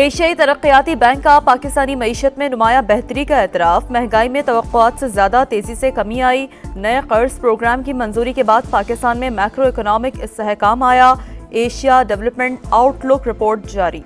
एशियाई तरक्याती बैंक का पाकिस्तानी मईशत में नुमाया बेहतरी का एतराफ। महंगाई में तवक्कुआत से ज्यादा तेजी से कमी आई। नए कर्ज प्रोग्राम की मंजूरी के बाद पाकिस्तान में मैक्रो इकोनॉमिक इस्तेहकाम आया। एशिया डेवलपमेंट आउटलुक रिपोर्ट जारी।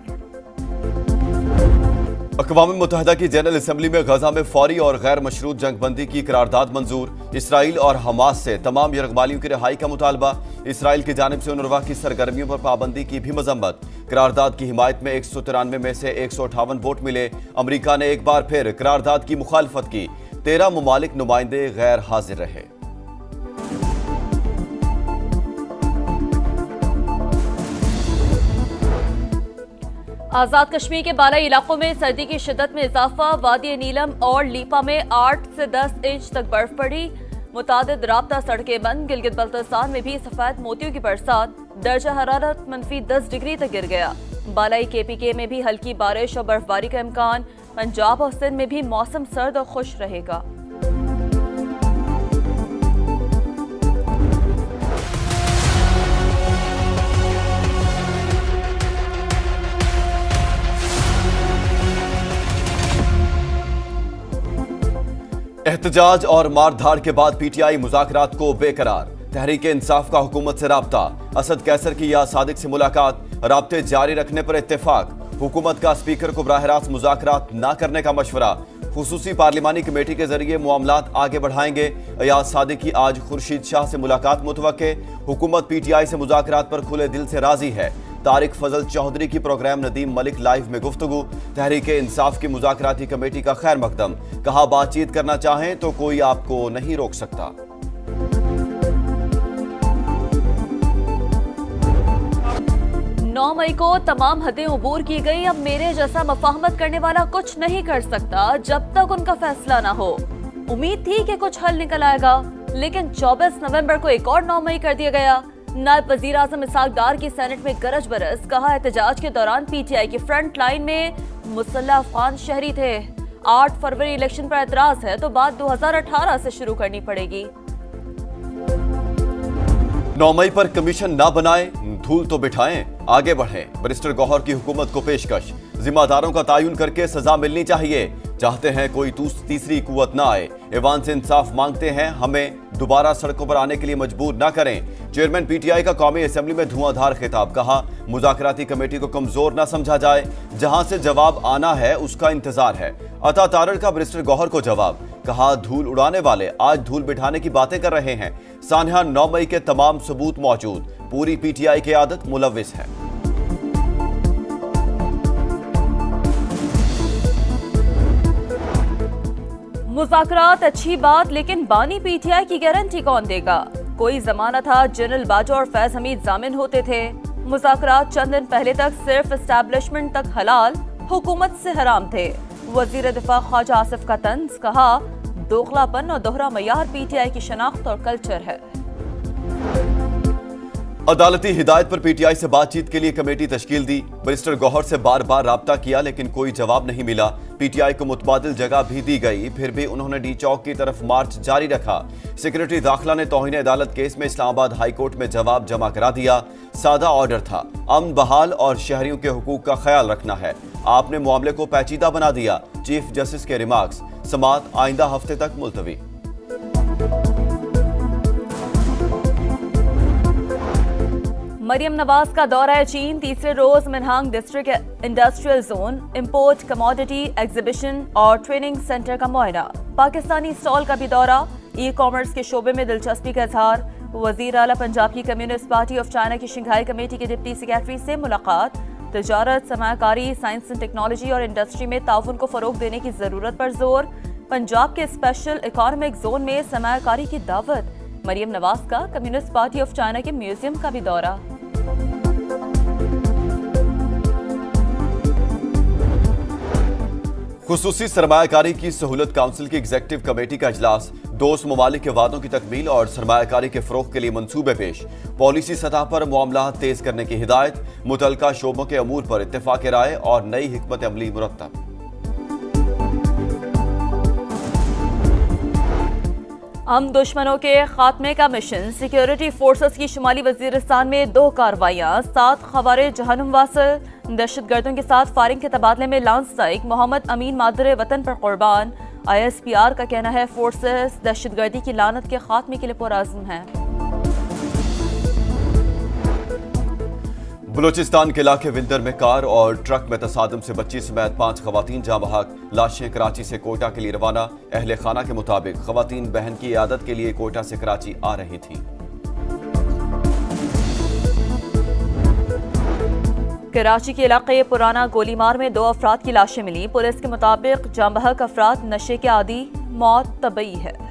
अक़वाम मुत्तहिदा की जनरल असम्बली में गजा में फौरी और गैर मशरूत जंगबंदी की करारदाद मंजूर। इसराइल और हमास से तमाम यरगमालियों की रिहाई का मुतालबा। इसराइल की जानिब से उनरवा की सरगर्मियों पर पाबंदी की भी मजम्मत। करारदाद की हिमायत में 193 में से 158 वोट मिले। अमरीका ने एक बार फिर करारदाद की मुखालफत की। 13 मुमालिक नुमाइंदे गैर हाजिर रहे। आजाद कश्मीर के बालाई इलाकों में सर्दी की शिद्दत में इजाफा। वादी नीलम और लीपा में 8 से 10 इंच तक बर्फ पड़ी। मुतादिद राब्ता सड़कें बंद। गिलगित बल्तिस्तान में भी सफेद मोतियों की बरसात। दर्जा हरारत -10 डिग्री तक गिर गया। बालाई KPK में भी हल्की बारिश और बर्फबारी का इम्कान। पंजाब और सिंध में भी मौसम सर्द और खुश रहेगा। एहतजाज और मारधाड़ के बाद PTI मुज़ाकरात को बेकरार। तहरीक इंसाफ का हुकूमत से राब्ता। असद कैसर की या सादिक से मुलाकात। राब्ते जारी रखने पर इत्तेफाक। हुकूमत का स्पीकर को बराह रास्त मुज़ाकरात न करने का मशवरा। खुसूसी पार्लिमानी कमेटी के जरिए मामलात आगे बढ़ाएंगे। अयाज सादिकी आज खुर्शीद शाह से मुलाकात मुतवक्के। हुकूमत PTI से मुज़ाकरात पर खुले दिल से राजी है। तारिक फजल चौधरी की प्रोग्राम नदीम मलिक लाइव में गुफ्तगू। तहरीक इंसाफ की मुज़ाकराती कमेटी का खैर मकदम। कहा बातचीत करना चाहें तो कोई आपको नहीं रोक सकता। नौ मई को तमाम हदें अबूर की गई। अब मेरे जैसा मफाहमत करने वाला कुछ नहीं कर सकता जब तक उनका फैसला ना हो। उम्मीद थी कि कुछ हल निकल आएगा, लेकिन 24 नवंबर को एक और 9 मई कर दिया गया। नायब वजीर आजम इसहाक डार की सेनेट में गरज बरस। कहा एहतजाज के दौरान PTI की फ्रंट लाइन में मुसल्लह अफगान शहरी थे। 8 फरवरी इलेक्शन पर एतराज है तो बात 2018 से शुरू करनी पड़ेगी। 9 मई पर कमीशन ना बनाएं, धूल तो बिठाएं, आगे बढ़ें। बैरिस्टर गौहर की हुकूमत को पेशकश। जिम्मेदारों का तायुन करके सजा मिलनी चाहिए। चाहते हैं कोई तीसरी कुव्वत ना आए। ऐवान से इंसाफ मांगते हैं, हमें दोबारा सड़कों पर आने के लिए मजबूर ना करें। चेयरमैन PTI का कौमी असेंबली में धुआंधार खिताब। कहा मुज़ाकराती कमेटी को कमजोर ना समझा जाए। जहां से जवाब आना है उसका इंतजार है। अता तारड़ का बैरिस्टर गौहर को जवाब। कहा धूल उड़ाने वाले आज धूल बिठाने की बातें कर रहे हैं। सान्हा 9 मई के तमाम सबूत मौजूद। पूरी PTI की आदत मुलविस है। मुज़ाकरात अच्छी बात, लेकिन बानी PTI की गारंटी कौन देगा? कोई जमाना था जनरल बाजो और फैज हमीद जामिन होते थे। मुज़ाकरात चंद दिन पहले तक सिर्फ एस्टैब्लिशमेंट तक हलाल, हुकूमत से हराम थे। वजीर दिफा ख्वाजा आसिफ का तंज। कहा दोगलापन और दोहरा मयार PTI की शनाख्त और कल्चर है। अदालती हिदायत पर PTI से बातचीत के लिए कमेटी तश्कील दी। बैरिस्टर गौहर से बार बार राब्ता किया लेकिन कोई जवाब नहीं मिला। PTI को मुतबादिल जगह भी दी गई, फिर भी उन्होंने D चौक की तरफ मार्च जारी रखा। सेक्रेटरी दाखिला ने तौहीन अदालत केस में इस्लामाबाद हाई कोर्ट में जवाब जमा करा दिया। सादा ऑर्डर था, अमन बहाल और शहरियों के हुकूक का ख्याल रखना है। आपने मामले को पेचीदा बना दिया। चीफ जस्टिस के रिमार्क्स। समाअत आइंदा हफ्ते तक मुलतवी। मरियम नवाज का दौरा चीन। तीसरे रोज Minhang district industrial zone, import commodity exhibition और ट्रेनिंग सेंटर का मुआयना। पाकिस्तानी स्टॉल का भी दौरा। ई-कॉमर्स के शोबे में दिलचस्पी का इजहार। वजीर आला पंजाब की कम्युनिस्ट पार्टी ऑफ चाइना की शंघाई कमेटी के डिप्टी सेक्रेटरी से मुलाकात। तिजारत, सरमायाकारी, साइंस एंड टेक्नोलॉजी और इंडस्ट्री में ताउन को फरोग देने की जरूरत पर जोर। पंजाब के स्पेशल इकोनॉमिक जोन में सरमायाकारी की दावत। मरियम नवाज का कम्युनिस्ट पार्टी ऑफ चाइना के म्यूजियम का भी दौरा। खुसूसी सरमायाकारी की सहूलत काउंसिल की एग्जेक्टिव कमेटी का इजलास। दोस्त ममालिक के वादों की तकमील और सरमायाकारी के फरोग के लिए मंसूबे पेश। पॉलिसी सतह पर मामला तेज करने की हिदायत। मुतलका शोबों के अमूर पर इत्तेफाक राय और नई हिकमत अमली मुरत्तब। हम दुश्मनों के खात्मे का मिशन। सिक्योरिटी फोर्सेस की शुमाली वजीरिस्तान में 2 कार्रवाइयां, 7 खवारे जहन्नुम वासल। दहशतगर्दों के साथ फायरिंग के तबादले में लांसदायक मोहम्मद अमीन मादरे वतन पर कुर्बान। ISPR का कहना है फोर्सेस दहशतगर्दी की लानत के खात्मे के लिए पुरअज़्म हैं। बलूचिस्तान के इलाके विंदर में कार और ट्रक में तसादम से बच्ची समेत 5 खवातीन जाँ बहक। लाशें कराची से कोयटा के लिए रवाना। अहले खाना के मुताबिक खवातीन बहन की इयादत के लिए कोयटा से कराची आ रही थी। कराची के इलाके पुराना गोलीमार में 2 अफराद की लाशें मिली। पुलिस के मुताबिक जाँ बहक अफराद नशे के आदी, मौत तबई है।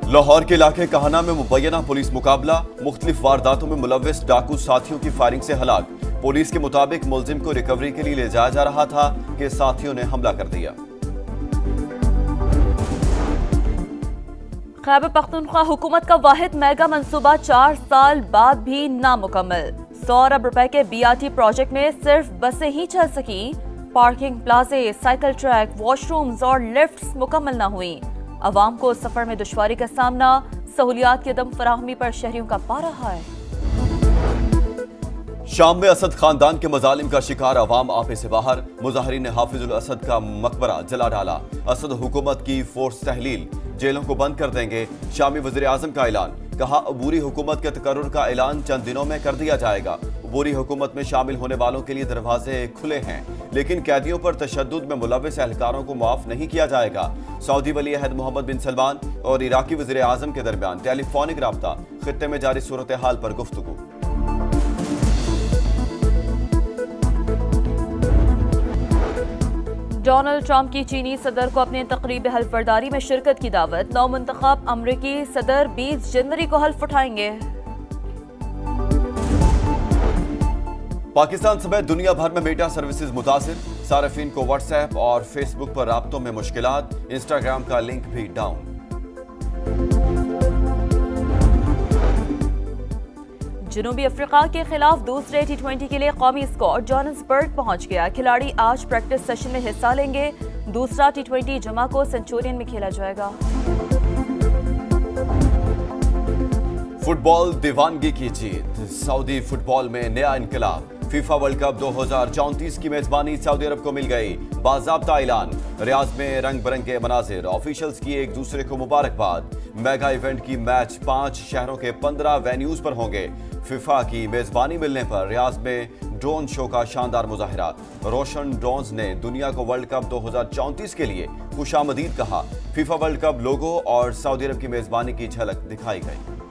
लाहौर के इलाके कहाना में मुबैना पुलिस मुकाबला। मुख्तलिफ वारदातों में मुलव्विस डाकू साथियों की फायरिंग से हलाक। पुलिस के मुताबिक मुलजिम को रिकवरी के लिए ले जाया जा रहा था कि साथियों ने हमला कर दिया। खैबर पख्तूनख्वा हुकूमत का वाहिद मेगा मंसूबा 4 साल बाद भी नामुकम्मल। 100 अरब रुपए के BRT प्रोजेक्ट में सिर्फ बसें ही चल सकी। पार्किंग प्लाजे, साइकिल ट्रैक, वॉशरूम्स और लिफ्ट्स मुकम्मल न हुई। अवाम को सफर में दुश्वारी का सामना। सहूलियात की अदम फराहमी पर शहरियों का पारा हाय। शाम में असद खानदान के मजालिम का शिकार अवाम आपे से बाहर। मुजाहरीन ने हाफिजुल असद का मकबरा जला डाला। असद हुकूमत की फोर्स तहलील, जेलों को बंद कर देंगे। शामी वज़ीर आज़म का ऐलान, कहा अबूरी हुकूमत के तकर्रुर का ऐलान चंद दिनों में कर दिया जाएगा। अबूरी हुकूमत में शामिल होने वालों के लिए दरवाजे खुले हैं, लेकिन कैदियों पर तशद्दुद में मुलव्विस एहलकारों को माफ नहीं किया जाएगा। सऊदी वली अहद मोहम्मद बिन सलमान और इराकी वज़ीर आज़म के दरमियान टेलीफोनिक राब्ता। खित्ते में जारी सूरत हाल पर गुफ्तगू। डोनाल्ड ट्रंप की चीनी सदर को अपने तकरीब हल्फबर्दारी में शिरकत की दावत। नौमुंतखब अमरीकी सदर 20 जनवरी को हल्फ उठाएंगे। पाकिस्तान समेत दुनिया भर में मीडिया सर्विसेज मुतासिर। सार्फिन को व्हाट्सएप और फेसबुक पर राब्तों में मुश्किलात। इंस्टाग्राम का लिंक भी डाउन। जनूबी अफ्रीका के खिलाफ दूसरे T20 के लिए कौमी स्क्वाड जोहान्सबर्ग पहुंच गया। खिलाड़ी आज प्रैक्टिस सेशन में हिस्सा लेंगे। दूसरा T20 जुमा को सेंचुरियन में खेला जाएगा। फुटबॉल दीवानगी की जीत। सऊदी फुटबॉल में नया इनकलाब। फीफा वर्ल्ड कप 2034 की मेजबानी सऊदी अरब को मिल गई। बाज़ाब्ता ऐलान। रियाद में रंग बिरंगे मनाजिर। ऑफिशियल्स की एक दूसरे को मुबारकबाद। मेगा इवेंट की मैच 5 शहरों के 15 वेन्यूज पर होंगे। फीफा की मेजबानी मिलने पर रियाद में ड्रोन शो का शानदार मुजाहिरा। रोशन ड्रोन्स ने दुनिया को वर्ल्ड कप 2034 के लिए खुशामदीद कहा। फीफा वर्ल्ड कप लोगो और सऊदी अरब की मेजबानी की झलक दिखाई गई।